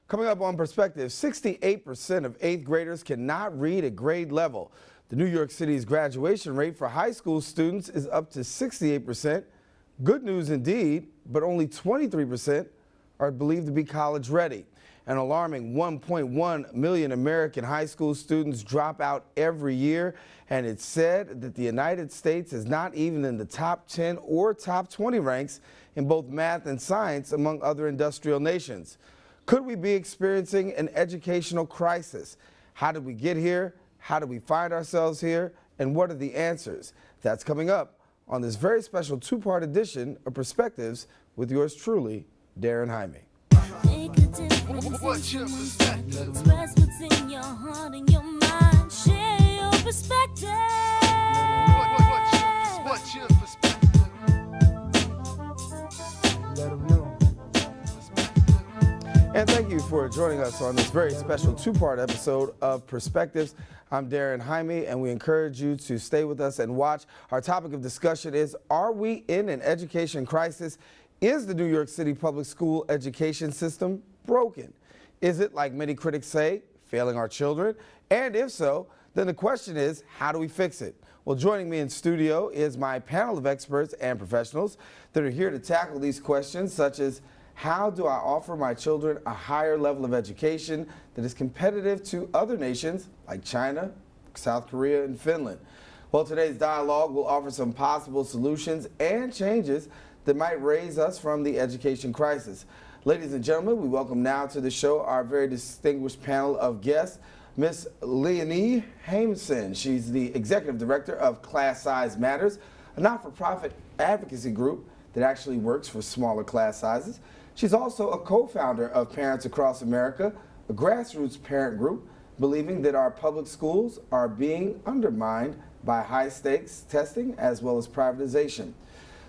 Coming up on Perspective, 68% of 8th graders cannot read at grade level. The New York City's graduation rate for high school students is up to 68%. Good news indeed, but only 23% are believed to be college ready. An alarming 1.1 million American high school students drop out every year, and it's said that the United States is not even in the top 10 or top 20 ranks in both math and science among other industrial nations. Could we be experiencing an educational crisis? How did we get here? How do we find ourselves here? And what are the answers? That's coming up on this very special two-part edition of Perspectives with yours truly, Darren Jaime. What's your perspective? Express what's in your heart and your mind. Share your perspective. What's your perspective? Let them know. And thank you for joining us on this very special two-part episode of Perspectives. I'm Darren Jaime, and we encourage you to stay with us and watch. Our topic of discussion is, are we in an education crisis? Is the New York City public school education system broken? Is it, like many critics say, failing our children? And if so, then the question is, how do we fix it? Well, joining me in studio is my panel of experts and professionals that are here to tackle these questions, such as, how do I offer my children a higher level of education that is competitive to other nations like China, South Korea, and Finland? Well, today's dialogue will offer some possible solutions and changes that might raise us from the education crisis. Ladies and gentlemen, we welcome now to the show our very distinguished panel of guests, Miss Leonie Hameson. She's the Executive Director of Class Size Matters, a not-for-profit advocacy group that actually works for smaller class sizes. She's also a co-founder of Parents Across America, a grassroots parent group believing that our public schools are being undermined by high-stakes testing as well as privatization.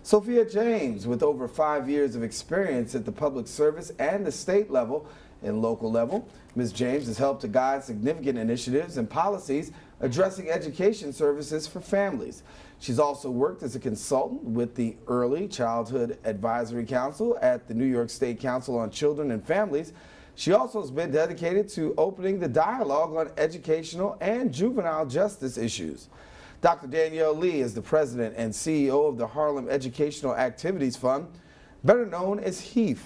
Sophia James, with over 5 years of experience at the public service and the state level and local level. Ms. James has helped to guide significant initiatives and policies addressing education services for families. She's also worked as a consultant with the Early Childhood Advisory Council at the New York State Council on Children and Families. She also has been dedicated to opening the dialogue on educational and juvenile justice issues. Dr. Danielle Lee is the president and CEO of the Harlem Educational Activities Fund, better known as HEAF.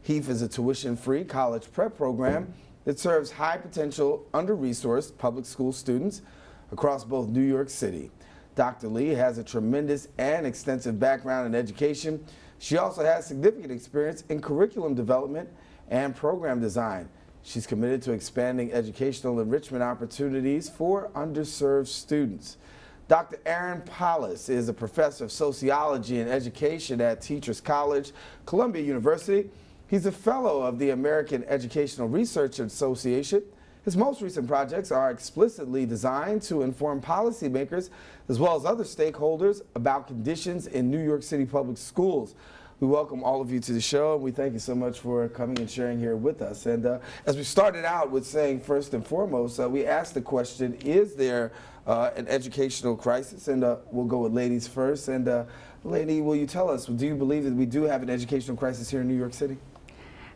HEAF is a tuition-free college prep program that serves high-potential, under-resourced public school students across both New York City. Dr. Lee has a tremendous and extensive background in education. She also has significant experience in curriculum development and program design. She's committed to expanding educational enrichment opportunities for underserved students. Dr. Aaron Paulus is a professor of sociology and education at Teachers College, Columbia University. He's a fellow of the American Educational Research Association. His most recent projects are explicitly designed to inform policymakers as well as other stakeholders about conditions in New York City public schools. We welcome all of you to the show, and we thank you so much for coming and sharing here with us. And as we started out with saying, first and foremost, we asked the question, is there an educational crisis? And we'll go with ladies first. And lady, will you tell us, do you believe that we do have an educational crisis here in New York City?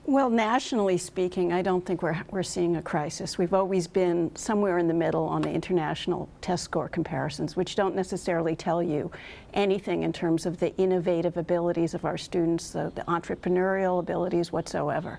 Well, nationally speaking, I don't think we're seeing a crisis. We've always been somewhere in the middle on the international test score comparisons, which don't necessarily tell you anything in terms of the innovative abilities of our students, the entrepreneurial abilities whatsoever.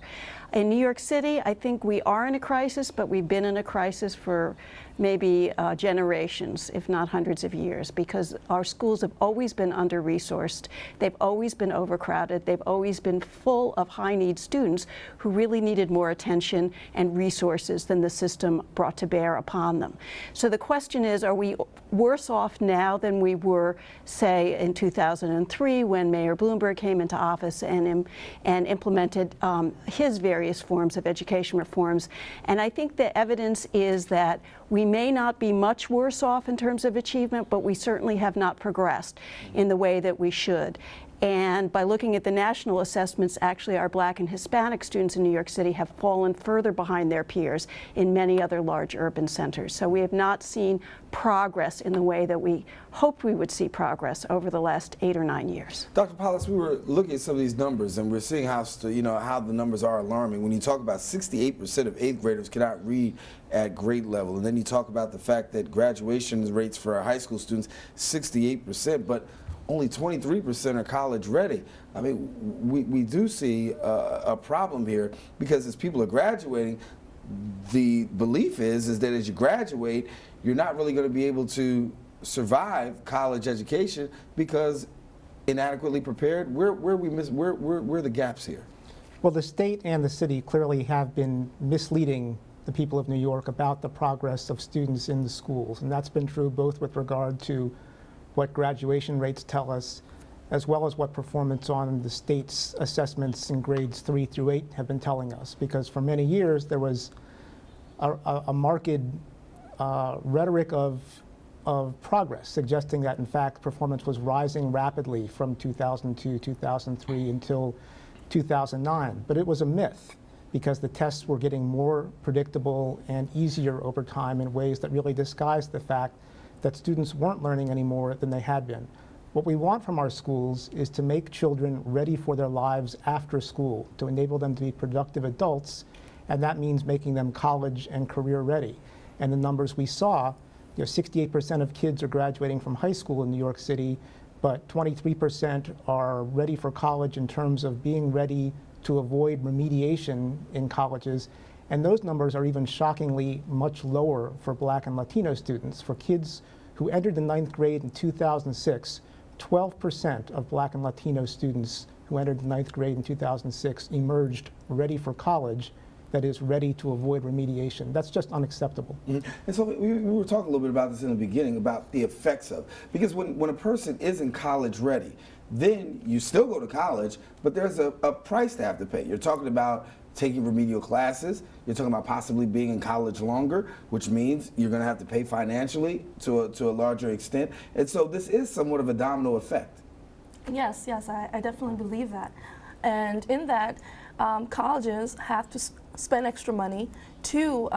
In New York City, I think we are in a crisis, but we've been in a crisis for maybe generations, if not hundreds of years, because our schools have always been under-resourced. They've always been overcrowded. They've always been full of high-need students who really needed more attention and resources than the system brought to bear upon them. So the question is, are we worse off now than we were, say, in 2003 when Mayor Bloomberg came into office and implemented his various forms of education reforms? And I think the evidence is that we may not be much worse off in terms of achievement, but we certainly have not progressed in the way that we should. And by looking at the national assessments, actually our Black and Hispanic students in New York City have fallen further behind their peers in many other large urban centers. So we have not seen progress in the way that we hoped we would see progress over the last 8 or 9 years. Dr. Paulus, we were looking at some of these numbers, and we're seeing how the numbers are alarming. When you talk about 68% of 8th graders cannot read at grade level, and then you talk about the fact that graduation rates for our high school students 68%, but only 23% are college ready. I mean, we do see a problem here, because as people are graduating, the belief is that as you graduate, you're not really going to be able to survive college education because inadequately prepared. Where are the gaps here? Well, the state and the city clearly have been misleading the people of New York about the progress of students in the schools, and that's been true both with regard to what graduation rates tell us, as well as what performance on the state's assessments in grades 3 through 8 have been telling us. Because for many years there was a marked rhetoric of progress, suggesting that in fact performance was rising rapidly from 2002, 2003 until 2009. But it was a myth, because the tests were getting more predictable and easier over time in ways that really disguised the fact that students weren't learning any more than they had been. What we want from our schools is to make children ready for their lives after school, to enable them to be productive adults, and that means making them college and career ready. And the numbers we saw, 68% of kids are graduating from high school in New York City, but 23% are ready for college in terms of being ready to avoid remediation in colleges. And those numbers are even shockingly much lower for Black and Latino students. For kids who entered the 9th grade in 2006, 12% of Black and Latino students who entered the 9th grade in 2006 emerged ready for college, that is, ready to avoid remediation. That's just unacceptable. Mm-hmm. And so we were talking a little bit about this in the beginning, about the effects of, because when a person isn't college ready, then you still go to college, but there's a price to have to pay. You're talking about taking remedial classes, you're talking about possibly being in college longer, which means you're going to have to pay financially to a larger extent. And so this is somewhat of a domino effect. Yes, I definitely believe that. And in that, colleges have to spend extra money to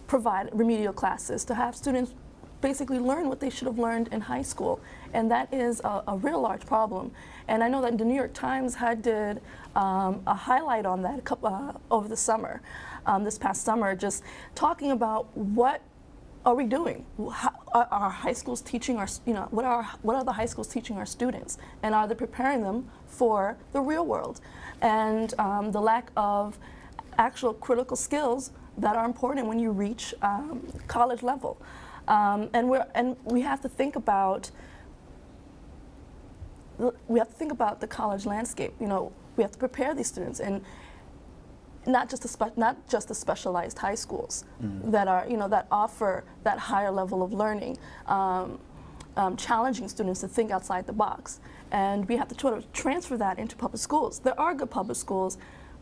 provide remedial classes, to have students basically learn what they should have learned in high school. And that is a real large problem. And I know that the New York Times did a highlight on that over the summer, this past summer, just talking about what are we doing? How, are high schools teaching our, what are the high schools teaching our students? And are they preparing them for the real world? And the lack of actual critical skills that are important when you reach college level. And we have to think about the college landscape. We have to prepare these students, and not just the specialized high schools that are that offer that higher level of learning, challenging students to think outside the box. And we have to try to transfer that into public schools. There are good public schools,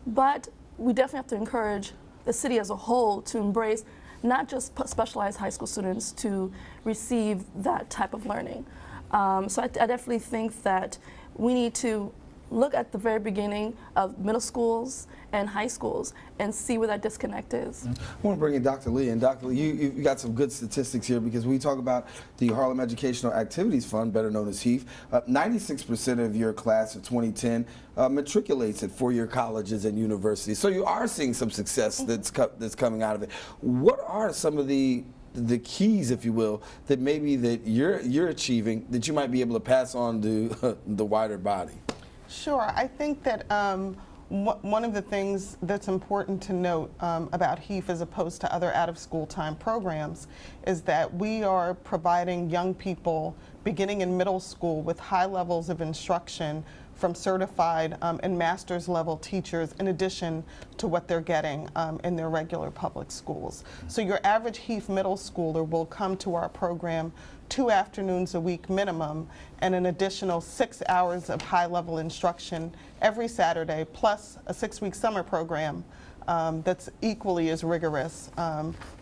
but we definitely have to encourage the city as a whole to embrace not just specialized high school students to receive that type of learning. So I definitely think that we need to look at the very beginning of middle schools and high schools and see where that disconnect is. I want to bring in Dr. Lee. And Dr. Lee, you got some good statistics here, because we talk about the Harlem Educational Activities Fund, better known as HEAF. 96% of your class of 2010 matriculates at four-year colleges and universities. So you are seeing some success that's coming out of it. What are some of the keys, if you will, that maybe that you're achieving that you might be able to pass on to the wider body? Sure. I think that one of the things that's important to note about HEAF as opposed to other out-of-school time programs is that we are providing young people beginning in middle school with high levels of instruction from certified and master's level teachers, in addition to what they're getting in their regular public schools. So your average HEAF middle schooler will come to our program 2 afternoons a week minimum, and an additional 6 hours of high-level instruction every Saturday, plus a 6-week summer program that's equally as rigorous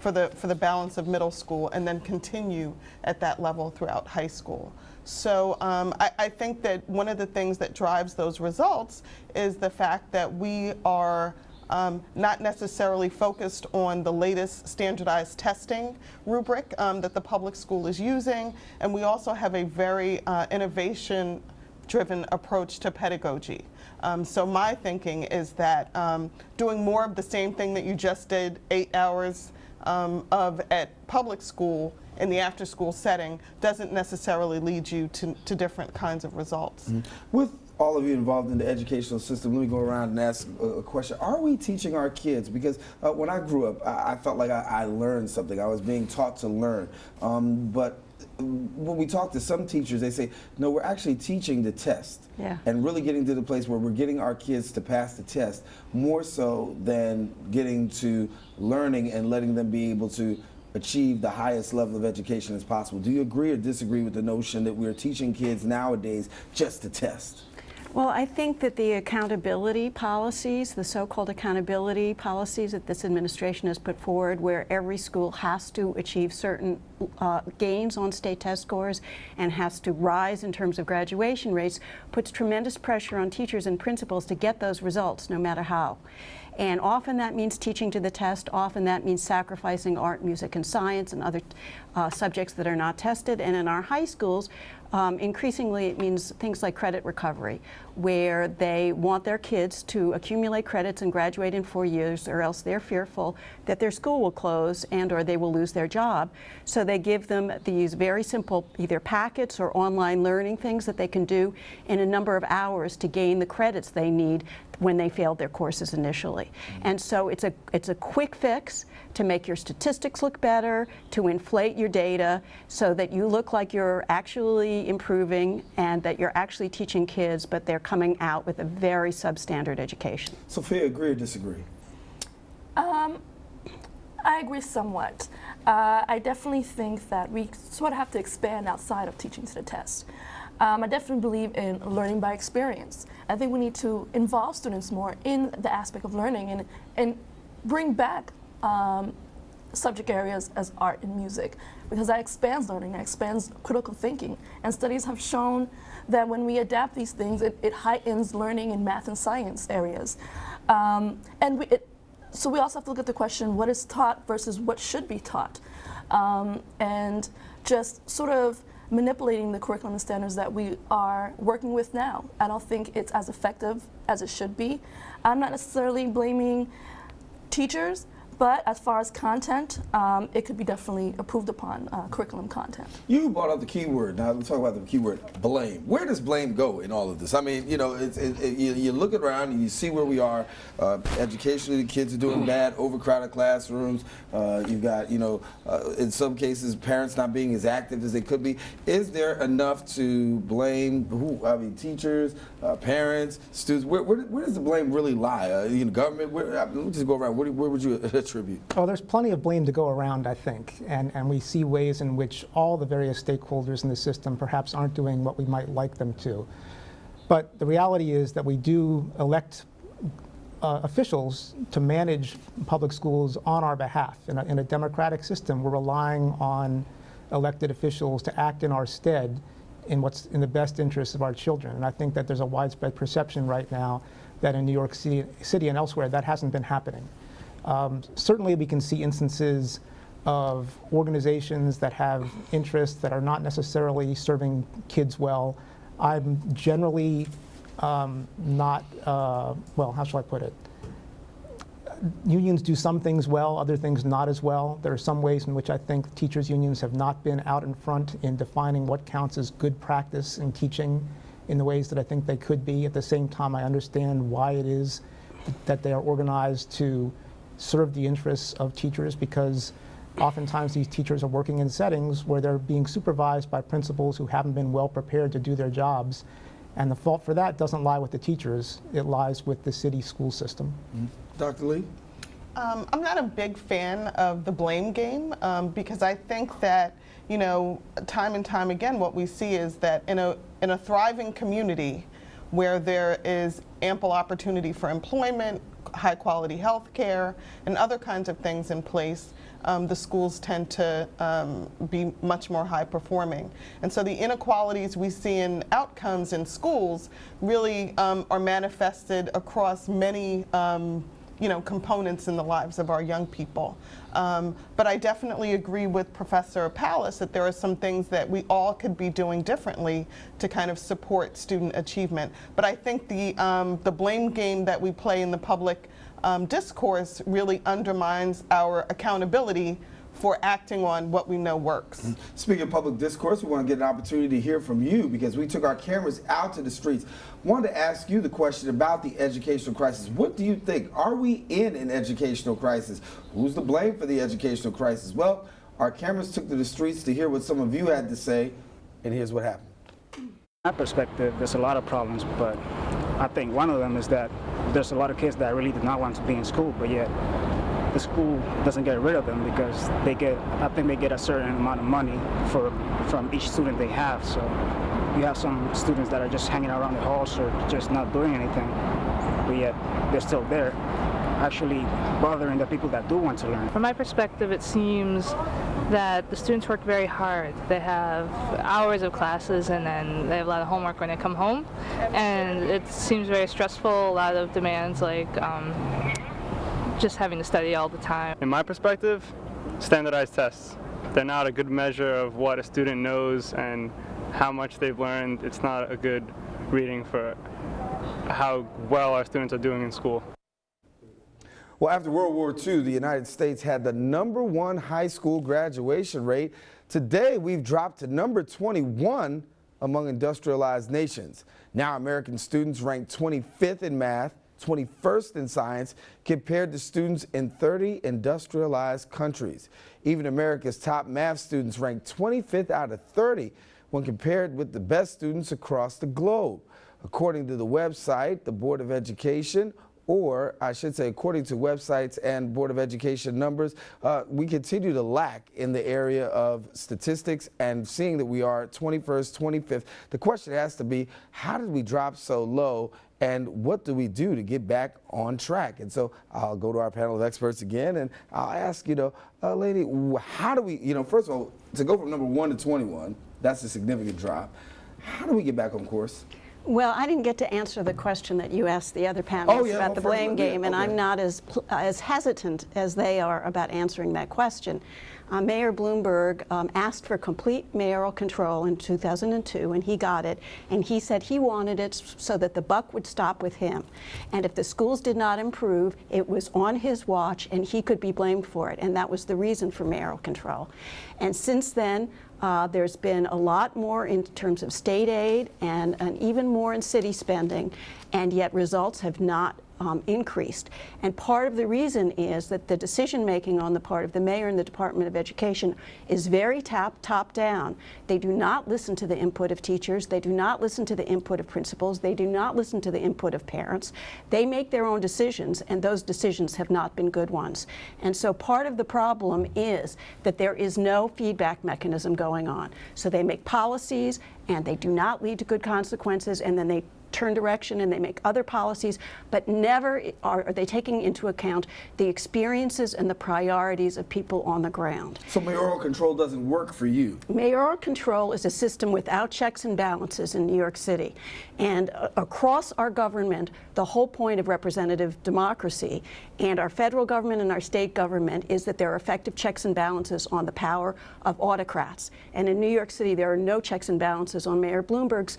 for the balance of middle school, and then continue at that level throughout high school. So I think that one of the things that drives those results is the fact that we are not necessarily focused on the latest standardized testing rubric that the public school is using, and we also have a very innovation-driven approach to pedagogy. So my thinking is that doing more of the same thing that you just did 8 hours of at public school in the after-school setting doesn't necessarily lead you to different kinds of results. With all of you involved in the educational system, let me go around and ask a question. Are we teaching our kids? Because when I grew up, I felt like I learned something. I was being taught to learn. But when we talk to some teachers, they say, no, we're actually teaching the test. Yeah. And really getting to the place where we're getting our kids to pass the test, more so than getting to learning and letting them be able to achieve the highest level of education as possible. Do you agree or disagree with the notion that we're teaching kids nowadays just to test? Well, I think that the accountability policies, the so-called accountability policies that this administration has put forward, where every school has to achieve certain gains on state test scores and has to rise in terms of graduation rates, puts tremendous pressure on teachers and principals to get those results, no matter how. And often that means teaching to the test. Often that means sacrificing art, music, and science and other subjects that are not tested. And in our high schools, increasingly it means things like credit recovery, where they want their kids to accumulate credits and graduate in 4 years, or else they're fearful that their school will close and or they will lose their job. So they give them these very simple either packets or online learning things that they can do in a number of hours to gain the credits they need when they failed their courses initially. And so it's a quick fix to make your statistics look better, to inflate your data so that you look like you're actually improving and that you're actually teaching kids, but they're coming out with a very substandard education. Sophia, agree or disagree? I agree somewhat. I definitely think that we sort of have to expand outside of teaching to the test. I definitely believe in learning by experience. I think we need to involve students more in the aspect of learning and bring back subject areas as art and music, because that expands learning, that expands critical thinking. And studies have shown that when we adapt these things, it heightens learning in math and science areas. So we also have to look at the question, what is taught versus what should be taught? And just sort of manipulating the curriculum and standards that we are working with now. I don't think it's as effective as it should be. I'm not necessarily blaming teachers, but as far as content, it could be definitely improved upon curriculum content. You brought up the key word. Now let's talk about the key word, blame. Where does blame go in all of this? I mean, you know, you look around and you see where we are. Educationally, the kids are doing bad, overcrowded classrooms. You've got, you know, in some cases, parents not being as active as they could be. Is there enough to blame who? I mean, teachers, parents, students. Where does the blame really lie? You know, government? Let me just go around. Where would you attribute? Oh, there's plenty of blame to go around, I think, and we see ways in which all the various stakeholders in the system perhaps aren't doing what we might like them to. But the reality is that we do elect officials to manage public schools on our behalf. In a democratic system, we're relying on elected officials to act in our stead in what's in the best interests of our children. And I think that there's a widespread perception right now that in New York City and elsewhere that hasn't been happening. Certainly we can see instances of organizations that have interests that are not necessarily serving kids well. I'm generally not, well, how shall I put it? Unions do some things well, other things not as well. There are some ways in which I think teachers' unions have not been out in front in defining what counts as good practice in teaching in the ways that I think they could be. At the same time, I understand why it is that they are organized to serve the interests of teachers, because oftentimes these teachers are working in settings where they're being supervised by principals who haven't been well prepared to do their jobs. And the fault for that doesn't lie with the teachers, it lies with the city school system. Dr. Lee? I'm not a big fan of the blame game because I think that, you know, time and time again what we see is that in a thriving community where there is ample opportunity for employment, high quality health care, and other kinds of things in place, the schools tend to be much more high performing. And so the inequalities we see in outcomes in schools really are manifested across many components in the lives of our young people. But I definitely agree with Professor Pallas that there are some things that we all could be doing differently to kind of support student achievement. But I think the blame game that we play in the public discourse really undermines our accountability for acting on what we know works. Speaking of public discourse, we want to get an opportunity to hear from you because we took our cameras out to the streets. Wanted to ask you the question about the educational crisis. What do you think? Are we in an educational crisis? Who's to blame for the educational crisis? Well, our cameras took to the streets to hear what some of you had to say, and here's what happened. From my perspective, there's a lot of problems, but I think one of them is that there's a lot of kids that really do not want to be in school, but yet the school doesn't get rid of them because I think they get a certain amount of money from each student they have. So you have some students that are just hanging around the halls or just not doing anything, but yet they're still there, actually bothering the people that do want to learn. From my perspective, it seems that the students work very hard. They have hours of classes and then they have a lot of homework when they come home, and it seems very stressful, a lot of demands like just having to study all the time. In my perspective, standardized tests. They're not a good measure of what a student knows and how much they've learned. It's not a good reading for how well our students are doing in school. Well, after World War II, the United States had the #1 high school graduation rate. Today, we've dropped to number 21 among industrialized nations. Now, American students rank 25th in math, 21st in science, compared to students in 30 industrialized countries. Even America's top math students rank 25th out of 30 when compared with the best students across the globe. According to the website, the Board of Education, or I should say according to websites and Board of Education numbers, we continue to lack in the area of statistics, and seeing that we are 21st, 25th, the question has to be, how did we drop so low, and what do we do to get back on track? And so I'll go to our panel of experts again, and I'll ask, lady, how do we, first of all, to go from number 1 to 21, that's a significant drop. How do we get back on course? Well, I didn't get to answer the question that you asked the other panelists about the blame game, and I'm not as hesitant as they are about answering that question. Mayor Bloomberg asked for complete mayoral control in 2002, and he got it. And he said he wanted it so that the buck would stop with him. And if the schools did not improve, it was on his watch, and he could be blamed for it. And that was the reason for mayoral control. And since then, there's been a lot more in terms of state aid and even more in city spending, and yet results have not increased. And part of the reason is that the decision-making on the part of the mayor and the Department of Education is very top-down. They do not listen to the input of teachers. They do not listen to the input of principals. They do not listen to the input of parents. They make their own decisions, and those decisions have not been good ones. And so part of the problem is that there is no feedback mechanism going on. So they make policies, and they do not lead to good consequences, and then they turn direction and they make other policies, but never are they taking into account the experiences and the priorities of people on the ground. So mayoral control doesn't work for you? Mayoral control is a system without checks and balances in New York City. And across our government, the whole point of representative democracy and our federal government and our state government is that there are effective checks and balances on the power of autocrats. And in New York City, there are no checks and balances on Mayor Bloomberg's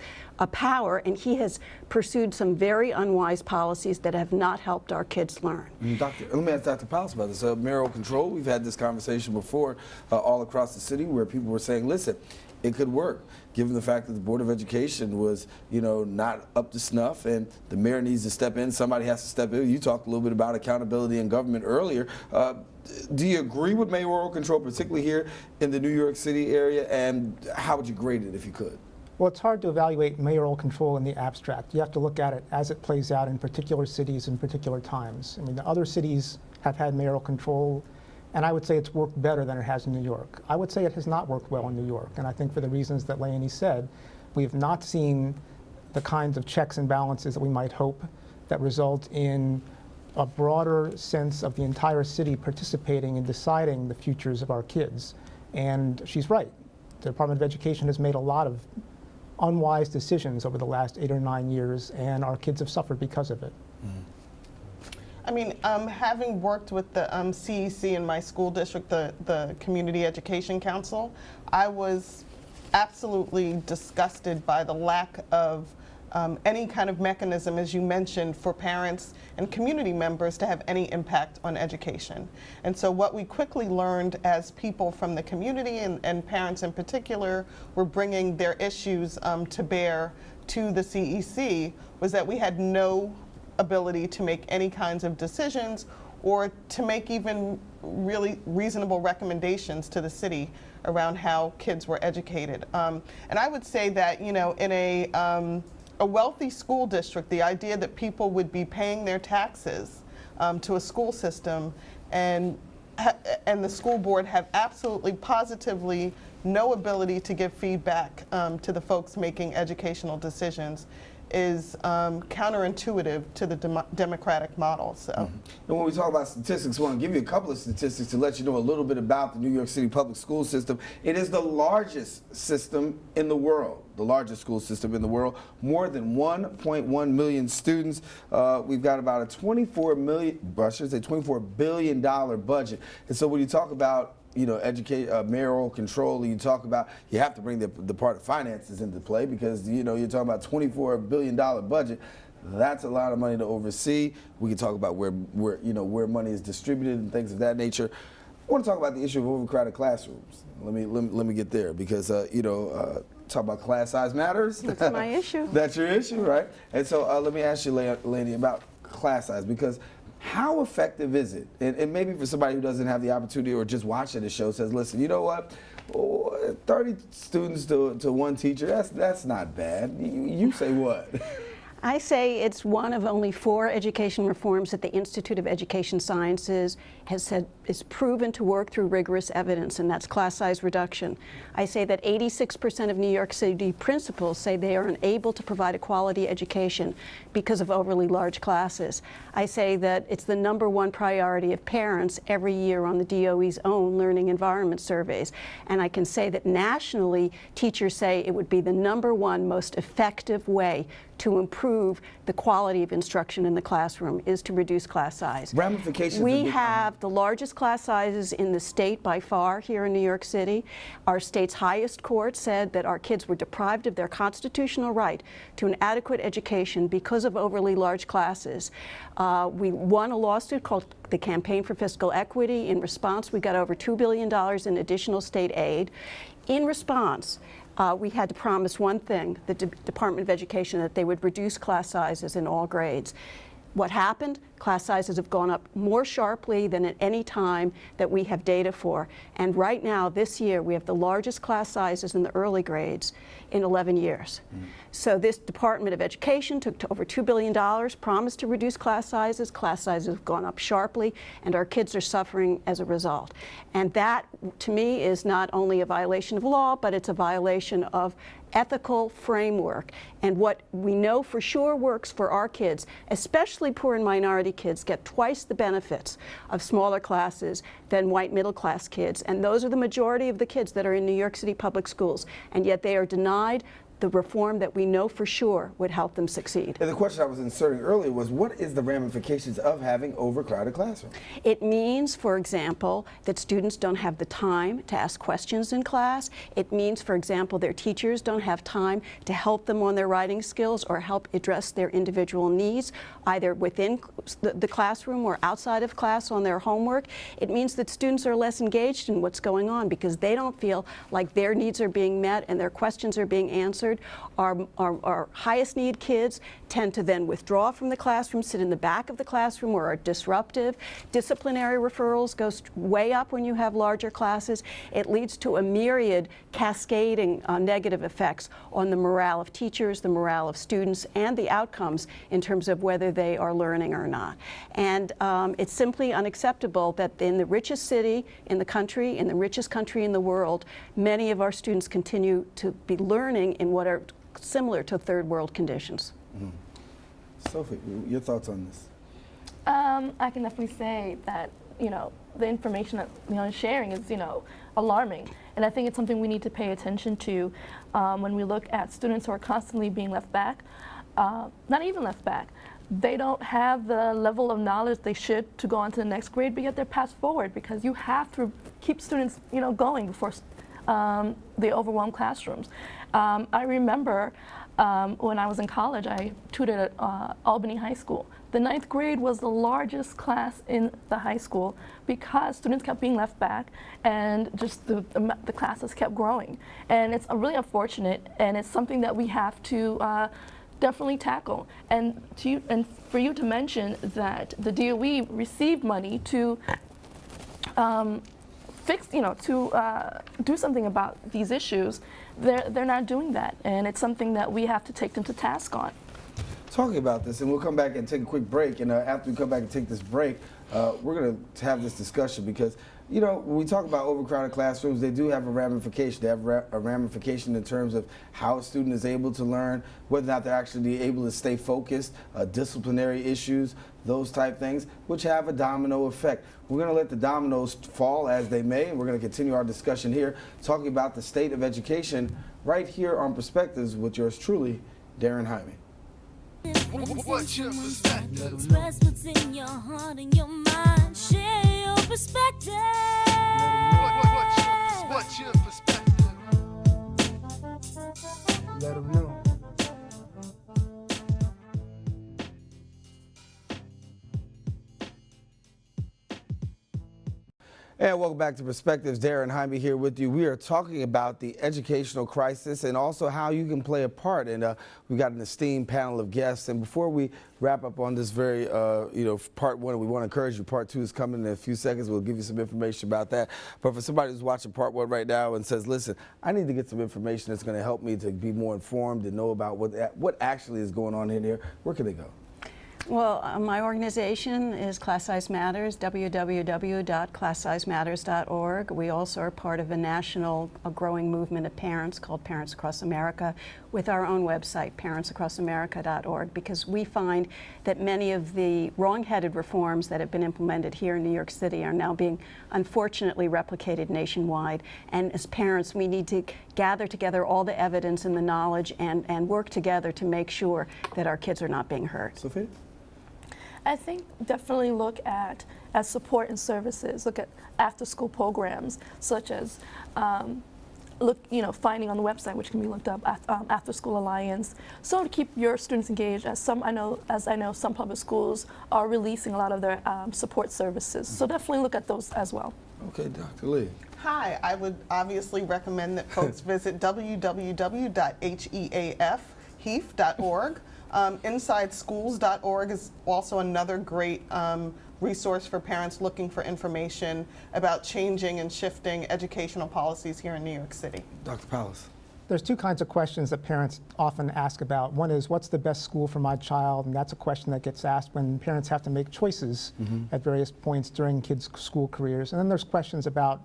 power, and he has pursued some very unwise policies that have not helped our kids learn. Let me ask Dr. Pallas about this. Mayoral control, we've had this conversation before all across the city where people were saying, listen, it could work, given the fact that the Board of Education was, not up to snuff, and the mayor needs to step in. Somebody has to step in. You talked a little bit about accountability in government earlier. Do you agree with mayoral control, particularly here in the New York City area, and how would you grade it if you could? Well, it's hard to evaluate mayoral control in the abstract. You have to look at it as it plays out in particular cities in particular times. I mean, the other cities have had mayoral control, and I would say it's worked better than it has in New York. I would say it has not worked well in New York, and I think for the reasons that Leonie said, we have not seen the kinds of checks and balances that we might hope. that result in a broader sense of the entire city participating in deciding the futures of our kids. And she's right. The Department of Education has made a lot of unwise decisions over the last 8 or 9 years, and our kids have suffered because of it. I mean, having worked with the CEC in my school district, the Community Education Council, I was absolutely disgusted by the lack of any kind of mechanism, as you mentioned, for parents and community members to have any impact on education. And so what we quickly learned as people from the community and parents in particular were bringing their issues to bear to the CEC was that we had no ability to make any kinds of decisions or to make even really reasonable recommendations to the city around how kids were educated. And I would say that, you know, in a wealthy school district, the idea that people would be paying their taxes to a school system and the school board have absolutely positively no ability to give feedback to the folks making educational decisions is counterintuitive to the democratic model. So. And when we talk about statistics, I want to give you a couple of statistics to let you know a little bit about the New York City public school system. It is the largest system in the world, the largest school system in the world. More than 1.1 million students. We've got about a $24 billion budget. And so when you talk about mayoral control, you talk about, you have to bring the part of finances into play because, you're talking about $24 billion budget. That's a lot of money to oversee. We can talk about where money is distributed and things of that nature. I want to talk about the issue of overcrowded classrooms. Let me get there because, talk about class size matters. That's my issue. That's your issue, right? And so let me ask you, Laney, about class size, because how effective is it? And maybe for somebody who doesn't have the opportunity or just watching the show says, listen, you know what? 30 students to one teacher, that's not bad. You say what? I say it's one of only 4 education reforms that the Institute of Education Sciences has said is proven to work through rigorous evidence, and that's class size reduction. I say that 86% of New York City principals say they are unable to provide a quality education because of overly large classes. I say that it's the #1 priority of parents every year on the DOE's own learning environment surveys. And I can say that nationally, teachers say it would be the #1 most effective way to improve the quality of instruction in the classroom is to reduce class size. Ramifications. We have the largest class sizes in the state by far here in New York City. Our state's highest court said that our kids were deprived of their constitutional right to an adequate education because of overly large classes. We won a lawsuit called the Campaign for Fiscal Equity. In response, we got over $2 billion in additional state aid. In response, we had to promise one thing, the Department of Education, that they would reduce class sizes in all grades. What happened? Class sizes have gone up more sharply than at any time that we have data for. And right now, this year, we have the largest class sizes in the early grades in 11 years. So this Department of Education took over $2 billion, promised to reduce class sizes. Class sizes have gone up sharply, and our kids are suffering as a result. And that, to me, is not only a violation of law, but it's a violation of ethical framework. And what we know for sure works for our kids, especially poor and minority kids, get twice the benefits of smaller classes than white middle-class kids. And those are the majority of the kids that are in New York City public schools. And yet they are denied the reform that we know for sure would help them succeed. And the question I was inserting earlier was, what is the ramifications of having overcrowded classrooms? It means, for example, that students don't have the time to ask questions in class. It means, for example, their teachers don't have time to help them on their writing skills or help address their individual needs, either within the classroom or outside of class on their homework. It means that students are less engaged in what's going on because they don't feel like their needs are being met and their questions are being answered. Our highest need kids tend to then withdraw from the classroom, sit in the back of the classroom, or are disruptive. Disciplinary referrals go way up when you have larger classes. It leads to a myriad cascading negative effects on the morale of teachers, the morale of students, and the outcomes in terms of whether they are learning or not. And it's simply unacceptable that in the richest city in the country, in the richest country in the world, many of our students continue to be learning in what are similar to third world conditions. Sophie, your thoughts on this? I can definitely say that, the information that, sharing is, alarming. And I think it's something we need to pay attention to when we look at students who are constantly being left back, not even left back. They don't have the level of knowledge they should to go on to the next grade, but yet they're passed forward because you have to keep students, going before the overwhelmed classrooms. I remember when I was in college, I tutored at Albany High School. The 9th grade was the largest class in the high school because students kept being left back and just the classes kept growing. And it's really unfortunate, and it's something that we have to definitely tackle. And for you to mention that the DOE received money to fix, to do something about these issues, they're not doing that, and it's something that we have to take them to task on. Talking about this, and we'll come back and take a quick break, and after we come back and take this break, we're going to have this discussion because, when we talk about overcrowded classrooms, they do have a ramification. They have a ramification in terms of how a student is able to learn, whether or not they're actually able to stay focused, disciplinary issues, those type things, which have a domino effect. We're going to let the dominoes fall as they may, and we're going to continue our discussion here, talking about the state of education right here on Perspectives with yours truly, Darren Jaime. What's your perspective? Express what's in your heart and your mind. Share your perspective. What's your perspective? Let them know. And welcome back to Perspectives. Darren Jaime here with you. We are talking about the educational crisis and also how you can play a part. And we've got an esteemed panel of guests. And before we wrap up on this very, part one, we want to encourage you. Part two is coming in a few seconds. We'll give you some information about that. But for somebody who's watching part one right now and says, listen, I need to get some information that's going to help me to be more informed and know about what actually is going on in here, where can they go? Well, my organization is Class Size Matters, www.classsizematters.org. We also are part of a growing movement of parents called Parents Across America, with our own website, parentsacrossamerica.org, because we find that many of the wrong-headed reforms that have been implemented here in New York City are now being unfortunately replicated nationwide. And as parents, we need to gather together all the evidence and the knowledge and work together to make sure that our kids are not being hurt. Sophie? I think definitely look at support and services. Look at after-school programs such as finding on the website, which can be looked up, After School Alliance. So to keep your students engaged, as I know some public schools are releasing a lot of their support services. So definitely look at those as well. Okay, Dr. Lee. Hi, I would obviously recommend that folks visit www.HEAF.org. InsideSchools.org is also another great resource for parents looking for information about changing and shifting educational policies here in New York City. Dr. Palace. There's two kinds of questions that parents often ask about. One is, what's the best school for my child? And that's a question that gets asked when parents have to make choices at various points during kids' school careers. And then there's questions about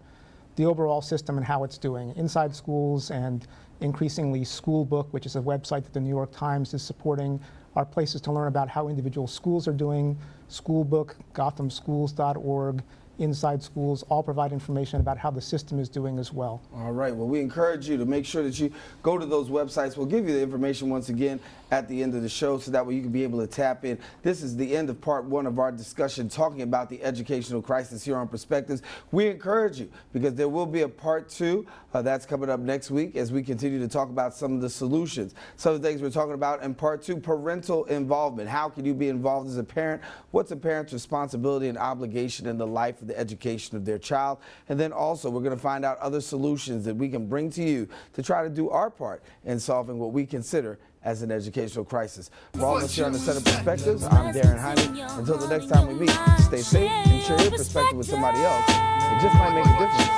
the overall system and how it's doing. Inside Schools and increasingly School Book, which is a website that the New York Times is supporting, are places to learn about how individual schools are doing. School Book, GothamSchools.org, Inside Schools all provide information about how the system is doing as well. All right. Well, we encourage you to make sure that you go to those websites. We'll give you the information once again at the end of the show so that way you can be able to tap in. This is the end of part one of our discussion talking about the educational crisis here on Perspectives. We encourage you because there will be a part two that's coming up next week as we continue to talk about some of the solutions. Some of the things we're talking about in part two, parental involvement. How can you be involved as a parent? What's a parent's responsibility and obligation in the life of the education of their child? And then also we're going to find out other solutions that we can bring to you to try to do our part in solving what we consider as an educational crisis. For all of us here on the Center Perspectives, I'm Darren Jaime. Until the next time we meet, stay safe and share your perspective with somebody else. It just might make a difference